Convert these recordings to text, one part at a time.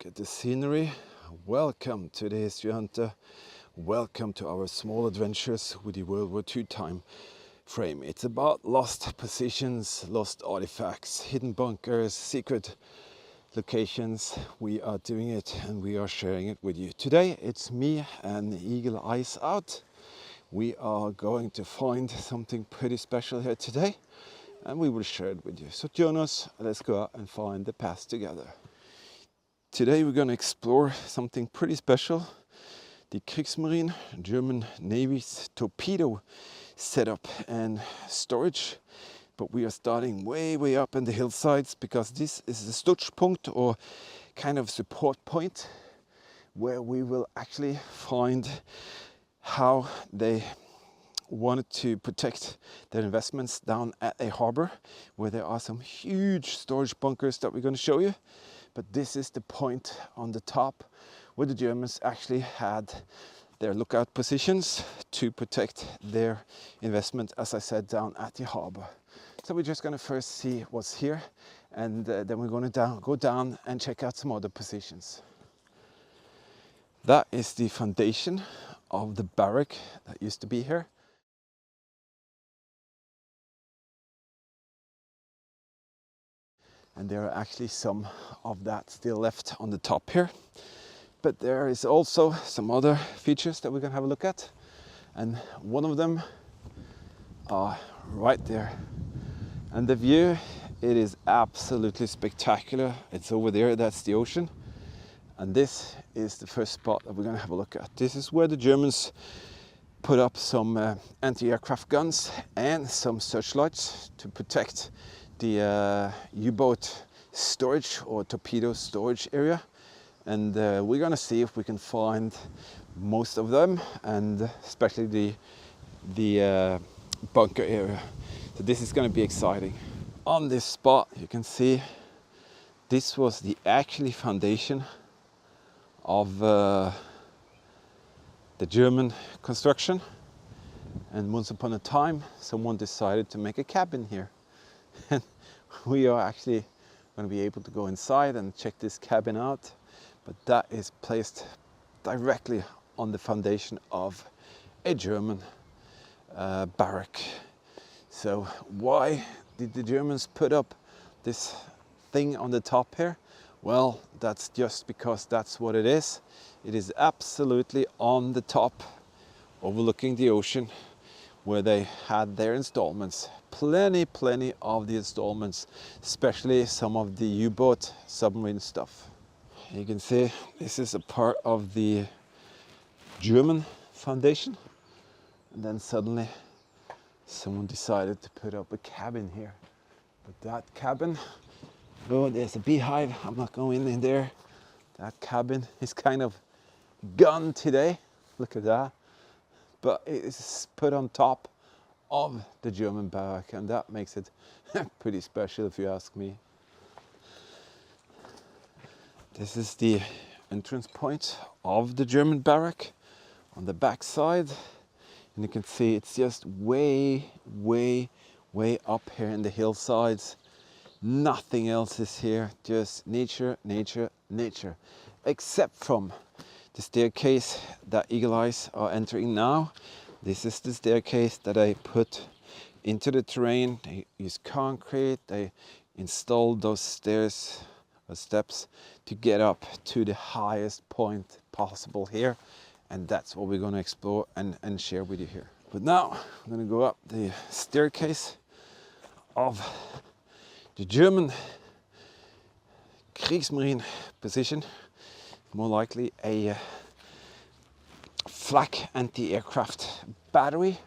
at the scenery. Welcome to the History Hunter. Welcome to our small adventures with the World War II time frame. It's about lost positions, lost artifacts, hidden bunkers, secret locations. We are doing it and we are sharing it with you. Today it's me and Eagle Eyes out. We are going to find something pretty special here today and we will share it with you. So join us, let's go out and find the past together. Today we're going to explore something pretty special. The Kriegsmarine, German Navy's torpedo setup and storage. But we are starting way up in the hillsides because this is a Stützpunkt or kind of support point where we will actually find how they wanted to protect their investments down at a harbor where there are some huge storage bunkers that we're going to show you. But this is the point on the top where the Germans actually had their lookout positions to protect their investment, as I said, down at the harbor. So we're just going to first see what's here, and then we're going to go down and check out some other positions. That is the foundation of the barrack that used to be here. And there are actually some of that still left on the top here. But there is also some other features that we're going to have a look at. And one of them are right there. And the view, it is absolutely spectacular. It's over there, that's the ocean. And this is the first spot that we're going to have a look at. This is where the Germans put up some anti-aircraft guns and some searchlights to protect the U-boat storage or torpedo storage area, and we're gonna see if we can find most of them, and especially the bunker area. So this is going to be exciting. On this spot you can see this was the actually foundation of the German construction, and once upon a time someone decided to make a cabin here. And we are actually going to be able to go inside and check this cabin out, but that is placed directly on the foundation of a German barrack. So why did the Germans put up this thing on the top here? Well, that's just because that's what it is. It is absolutely on the top, overlooking the ocean, where they had their installments. Plenty of the installments, especially some of the U-boat submarine stuff. You can see this is a part of the German foundation, and then suddenly someone decided to put up a cabin here. But that cabin, oh, there's a beehive, I'm not going in there. That cabin is kind of gone today, look at that. But it is put on top of the German barrack, and that makes it pretty special if you ask me. This is the entrance point of the German barrack on the back side, and you can see it's just way up here in the hillsides. Nothing else is here, just nature, except from the staircase that Eagle Eyes are entering now. This is the staircase that I put into the terrain. They use concrete, they installed those stairs or steps to get up to the highest point possible here, and that's what we're going to explore and share with you here. But now I'm going to go up the staircase of the German Kriegsmarine position, more likely a flak anti-aircraft battery.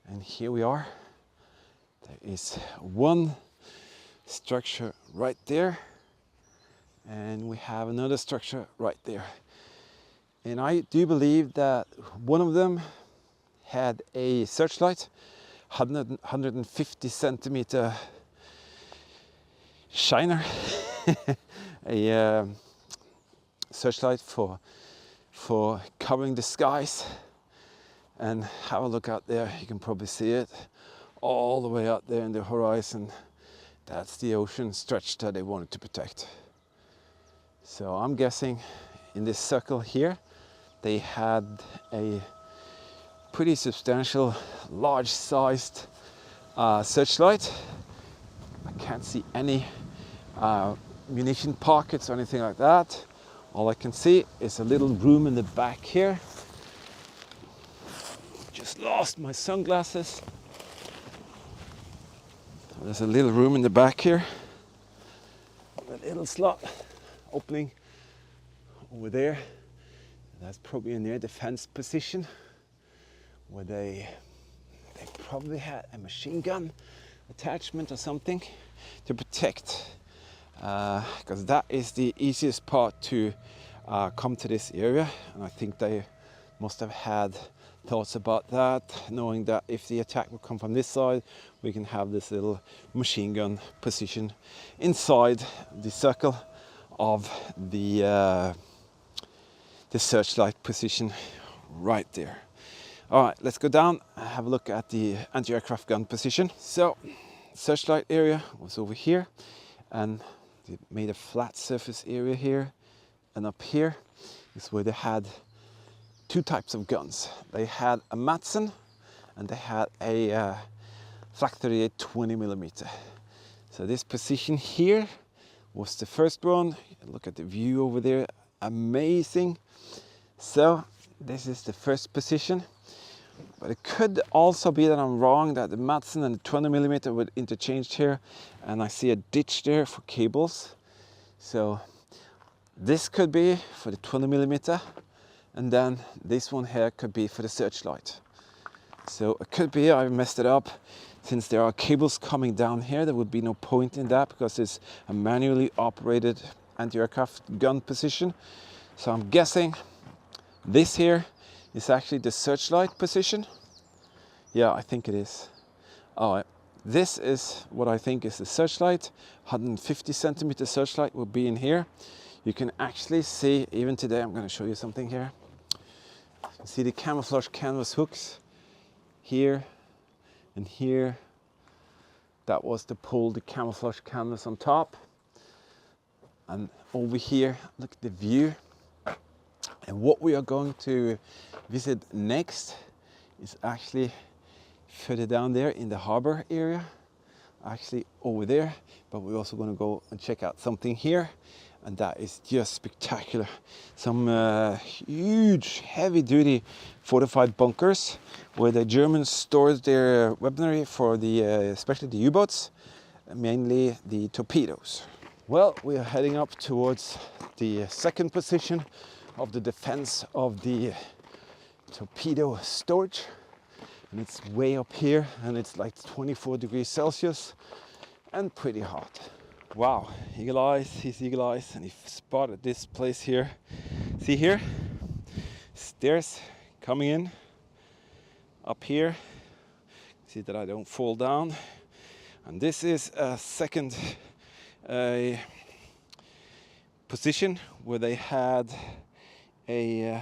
And here we are. There is one structure right there, and we have another structure right there. And I do believe that one of them had a searchlight, 150 centimeter shiner, a searchlight for covering the skies. And have a look out there, you can probably see it all the way out there in the horizon. That's the ocean stretch that they wanted to protect. So I'm guessing in this circle here, they had a pretty substantial, large-sized searchlight. I can't see any munition pockets or anything like that. All I can see is a little room in the back here. Just lost my sunglasses. There's a little room in the back here. A little slot opening over there. That's probably in their defense position, where they probably had a machine gun attachment or something to protect, because that is the easiest part to come to this area, and I think they must have had thoughts about that, knowing that if the attack will come from this side, we can have this little machine gun position inside the circle of the searchlight position right there. All right, let's go down and have a look at the anti-aircraft gun position. So, searchlight area was over here, and they made a flat surface area here, and up here is where they had two types of guns. They had a Madsen and they had a Flak 38 20mm. So this position here was the first one. Look at the view over there, amazing. So this is the first position, but it could also be that I'm wrong, that the Madsen and the 20mm were interchanged here, and I see a ditch there for cables. So this could be for the 20mm, and then this one here could be for the searchlight. So it could be I messed it up. Since there are cables coming down here, there would be no point in that because it's a manually operated anti-aircraft gun position. So I'm guessing this here is actually the searchlight position. Yeah, I think it is. All right, this is what I think is the searchlight. 150 centimeter searchlight will be in here. You can actually see, even today, I'm going to show you something here. You see the camouflage canvas hooks here and here. That was to pull the camouflage canvas on top. And over here, look at the view. And what we are going to visit next is actually further down there in the harbor area, actually over there. But we're also going to go and check out something here, and that is just spectacular. Some huge, heavy-duty fortified bunkers where the Germans stored their weaponry for the, especially the U-boats, mainly the torpedoes. Well, we are heading up towards the second position of the defense of the torpedo storage, and it's way up here, and it's like 24 degrees Celsius and pretty hot. Wow, eagle eyes, he's eagle eyes, and he spotted this place here. See here, stairs coming in up here. See that I don't fall down. And this is a second position where they had a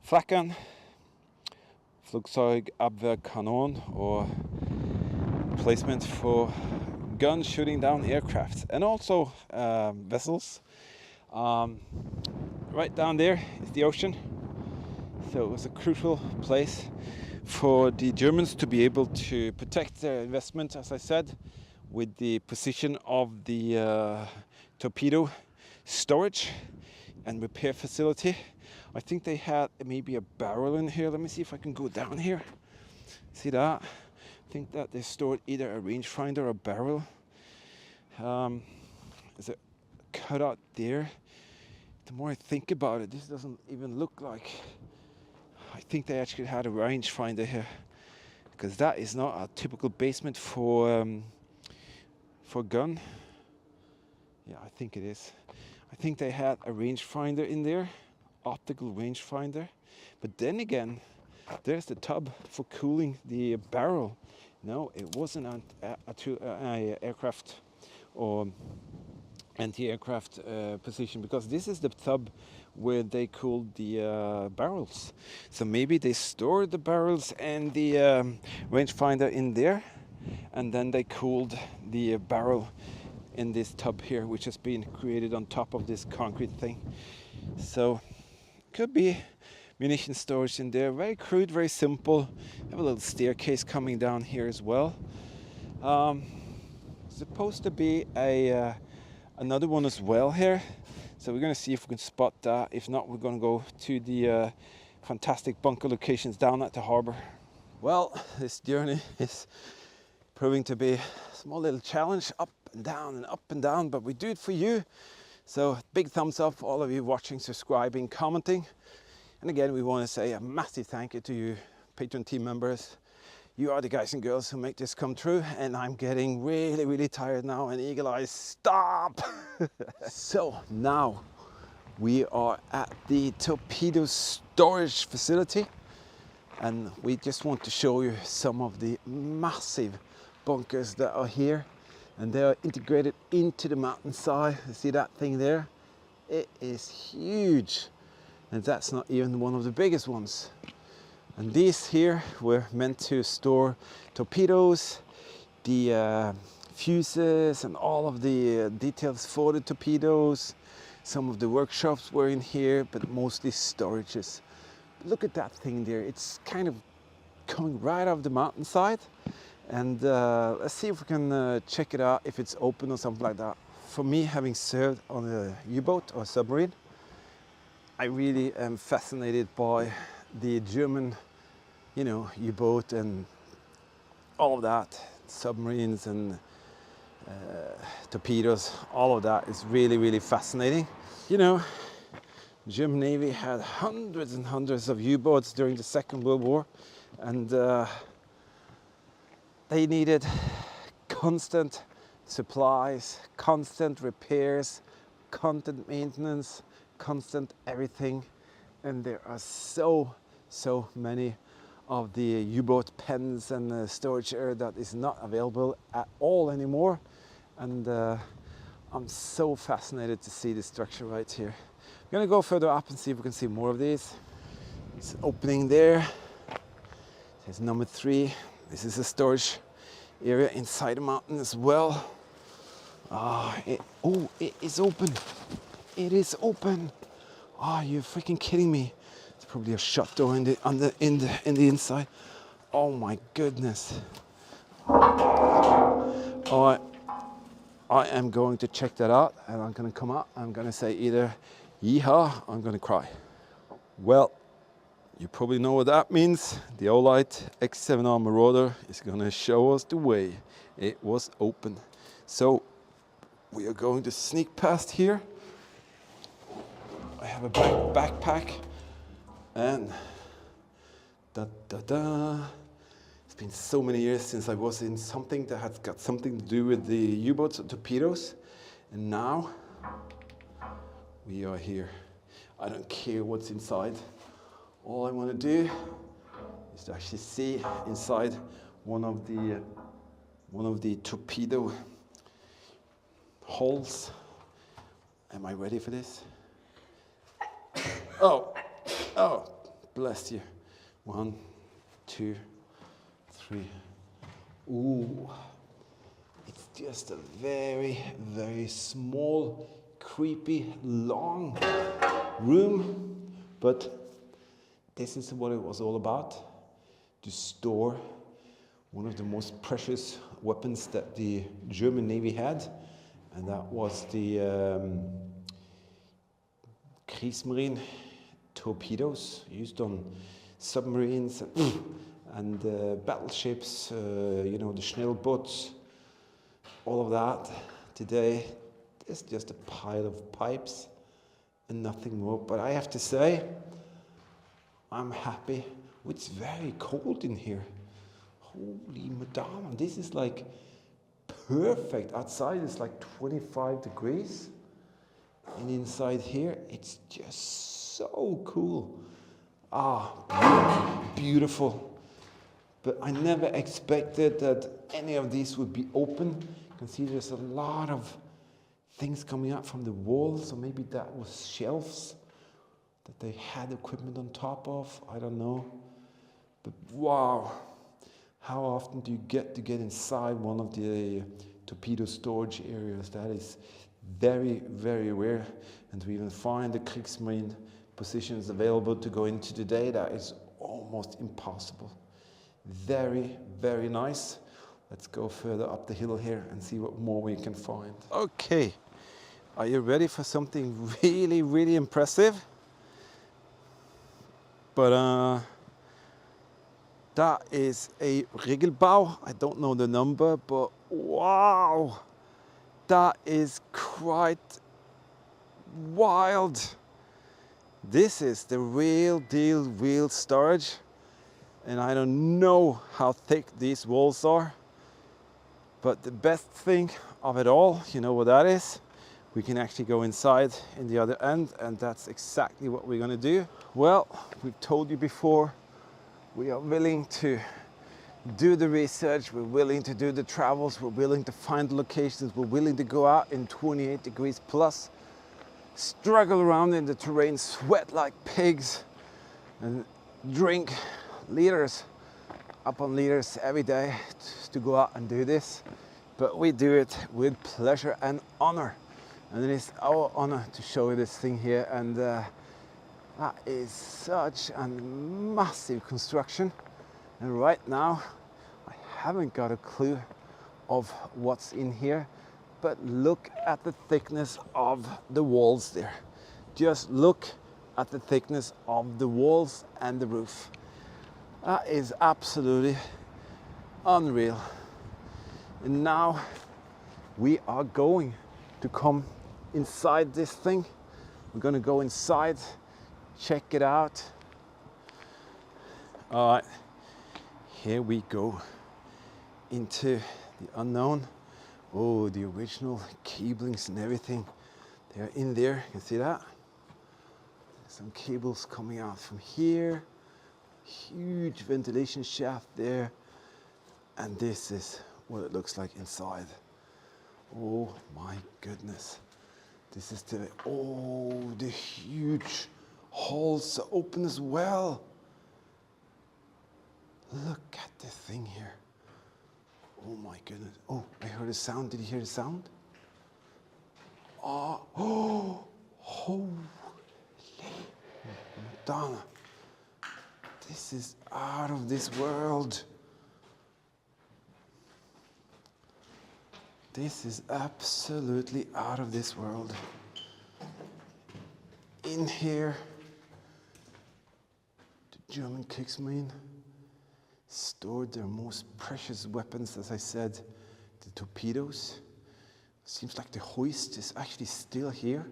Flakkan Flugzeugabwehrkanon, or placement for guns shooting down aircraft and also vessels. Right down there is the ocean, so it was a crucial place for the Germans to be able to protect their investment, as I said, with the position of the torpedo storage and repair facility. I think they had maybe a barrel in here. Let me see if I can go down here. See that? I think that they stored either a rangefinder or a barrel. There's a cutout there. The more I think about it, this doesn't even look like. I think they actually had a rangefinder here, because that is not a typical basement for gun. Yeah, I think it is. I think they had a rangefinder in there, optical rangefinder. But then again, there's the tub for cooling the barrel. No, it wasn't an aircraft or anti-aircraft position, because this is the tub where they cooled the barrels. So maybe they stored the barrels and the rangefinder in there, and then they cooled the barrel in this tub here, which has been created on top of this concrete thing. So could be munition storage in there. Very crude, very simple. Have a little staircase coming down here as well. Supposed to be a another one as well here. So we're going to see if we can spot that. If not, we're going to go to the fantastic bunker locations down at the harbor. Well, this journey is proving to be a small little challenge, up and down, but we do it for you. So big thumbs up for all of you watching, subscribing, commenting. And again, we want to say a massive thank you to you Patreon team members. You are the guys and girls who make this come true, and I'm getting really, really tired now, and eagle eyes, stop! So now we are at the torpedo storage facility, and we just want to show you some of the massive bunkers that are here, and they are integrated into the mountainside. You see that thing there? It is huge, and that's not even one of the biggest ones. And these here were meant to store torpedoes, the fuses and all of the details for the torpedoes. Some of the workshops were in here, but mostly storages. Look at that thing there. It's kind of coming right off the mountainside. And let's see if we can check it out, if it's open or something like that. For me, having served on a U-boat or submarine, I really am fascinated by the German, you know, U-boat and all of that, submarines and torpedoes, all of that is really, really fascinating. You know, the German Navy had hundreds and hundreds of U-boats during the Second World War, and they needed constant supplies, constant repairs, constant maintenance, constant everything. And there are so many of the U-boat pens and storage area that is not available at all anymore. And I'm so fascinated to see the structure right here. I'm gonna go further up and see if we can see more of these. It's an opening there. There's number 3. This is a storage area inside the mountain as well. It is open. It is open. Oh, you're freaking kidding me. It's probably a shut door in the inside. Oh my goodness. Oh, I am going to check that out, and I'm going to come out. I'm going to say either yeehaw, or I'm going to cry. Well, you probably know what that means. The Olight X7R Marrauder is going to show us the way. It was open. So we are going to sneak past here. I have a backpack, and it's been so many years since I was in something that has got something to do with the U-boats and torpedoes, and now we are here. I don't care what's inside. All I want to do is to actually see inside one of the torpedo holes. Am I ready for this? Oh, bless you. 1, 2, 3. Ooh, it's just a very, very small, creepy, long room, but this is what it was all about, to store one of the most precious weapons that the German Navy had, and that was the Kriegsmarine torpedoes used on submarines and battleships, you know, the Schnellboots, all of that. Today, it's just a pile of pipes and nothing more. But I have to say, I'm happy. It's very cold in here. Holy madame, this is like perfect. Outside it's like 25 degrees. And inside here, it's just so cool. Beautiful. But I never expected that any of these would be open. You can see there's a lot of things coming out from the wall. So maybe that was shelves that they had equipment on top of. I don't know. But wow, how often do you get to get inside one of the torpedo storage areas. That is very, very rare. And to even find the Kriegsmarine positions available to go into today, that is almost impossible. Very, very nice. Let's go further up the hill here and see what more we can find. Okay, are you ready for something really, really impressive? But that is a Regelbau. I don't know the number, but wow, that is quite wild. This is the real deal, real storage. And I don't know how thick these walls are. But the best thing of it all, you know what that is? We can actually go inside in the other end, and that's exactly what we're gonna do. Well, we've told you before, we are willing to do the research, we're willing to do the travels, we're willing to find locations, we're willing to go out in 28 degrees plus, struggle around in the terrain, sweat like pigs, and drink liters upon liters every day to go out and do this. But we do it with pleasure and honor. And it is our honor to show you this thing here. And that is such a massive construction. And right now, I haven't got a clue of what's in here. But look at the thickness of the walls there. Just look at the thickness of the walls and the roof. That is absolutely unreal. And now we are going to come inside this thing. We're going to go inside, check it out. All right, here we go into the unknown. Oh, the original cablings and everything, they're in there. You can see that? Some cables coming out from here. Huge ventilation shaft there. And this is what it looks like inside. Oh my goodness. This is the huge halls are open as well. Look at the thing here. Oh my goodness. Oh, I heard a sound. Did you hear the sound? Oh, holy Madonna. This is out of this world. This is absolutely out of this world. In here, the German Kriegsmarine stored their most precious weapons, as I said, the torpedoes. Seems like the hoist is actually still here.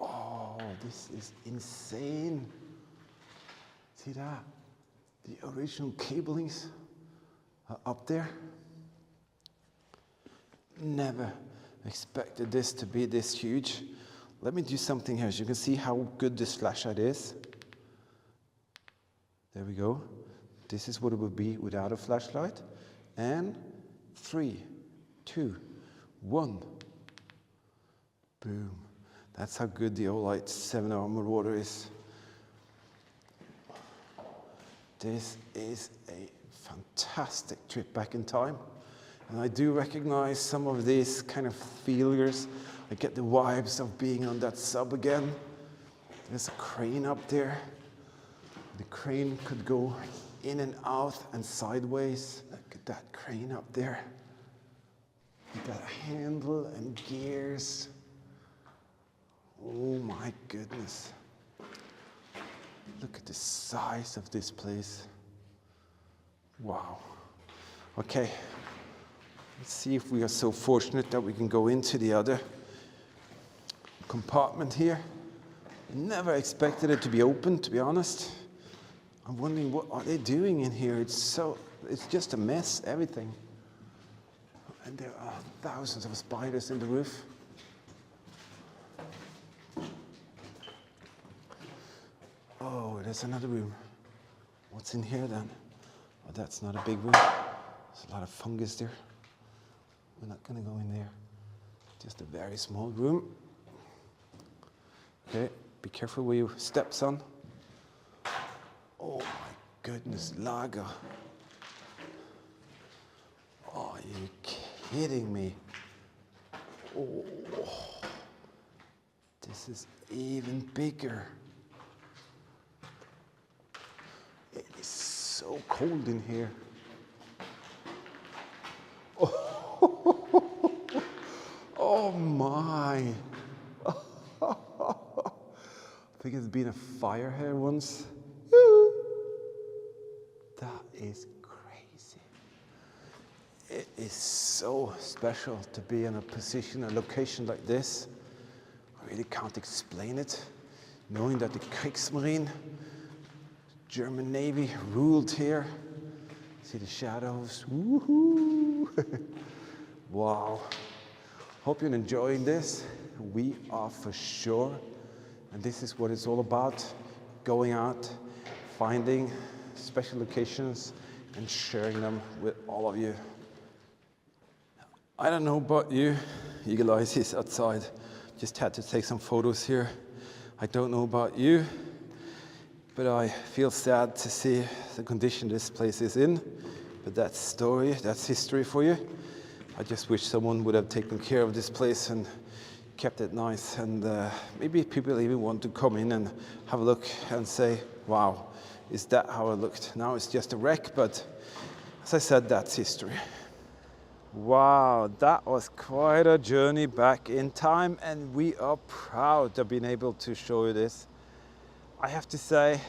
Oh, this is insane. See that? The original cablings are up there. Never expected this to be this huge. Let me do something here so you can see how good this flashlight is. There we go. This is what it would be without a flashlight. And 3, 2, 1. Boom. That's how good the Olight X7R Marrauder is. This is a fantastic trip back in time. And I do recognize some of these kind of failures. I get the vibes of being on that sub again. There's a crane up there. The crane could go in and out and sideways. Look at that crane up there. You got a handle and gears. Oh my goodness. Look at the size of this place. Wow. Okay. Let's see if we are so fortunate that we can go into the other compartment here. Never expected it to be open, to be honest. I'm wondering what are they doing in here. It's just a mess, everything. And there are thousands of spiders in the roof. Oh, there's another room. What's in here then? Oh, that's not a big room. There's a lot of fungus there. We're not going to go in there. Just a very small room. Okay, be careful where you step, son. Oh my goodness, lager. Oh, are you kidding me? Oh, this is even bigger. It is so cold in here. Oh, oh my. I think it's been a fire here once. That is crazy. It is so special to be in a position, a location like this. I really can't explain it. Knowing that the Kriegsmarine, German Navy ruled here. See the shadows. Woohoo! Wow. Hope you're enjoying this. We are for sure. And this is what it's all about. Going out, finding special locations and sharing them with all of you. I don't know about you. Eagle Eyes is outside. Just had to take some photos here. I don't know about you, but I feel sad to see the condition this place is in. But that's story, that's history for you. I just wish someone would have taken care of this place and kept it nice. And maybe people even want to come in and have a look and say, wow, is that how it looked? Now it's just a wreck, but as I said, that's history. Wow, that was quite a journey back in time, and we are proud to have been able to show you this. I have to say,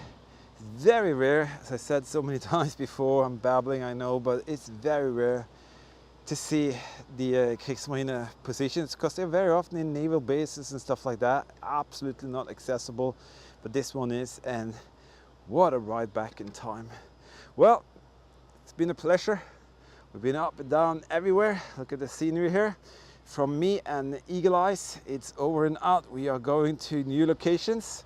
very rare, as I said so many times before, I'm babbling, I know, but it's very rare to see the Kriegsmarine positions, because they're very often in naval bases and stuff like that, absolutely not accessible, but this one is, and what a ride back in time. Well, it's been a pleasure. We've been up and down everywhere. Look at the scenery here. From me and Eagle Eyes, it's over and out. We are going to new locations.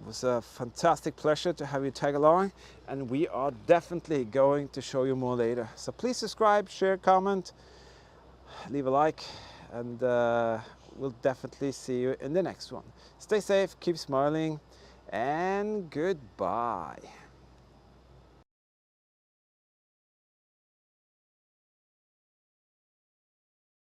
It was a fantastic pleasure to have you tag along, and we are definitely going to show you more later. So please subscribe, share, comment, leave a like, and we'll definitely see you in the next one. Stay safe, keep smiling, and goodbye.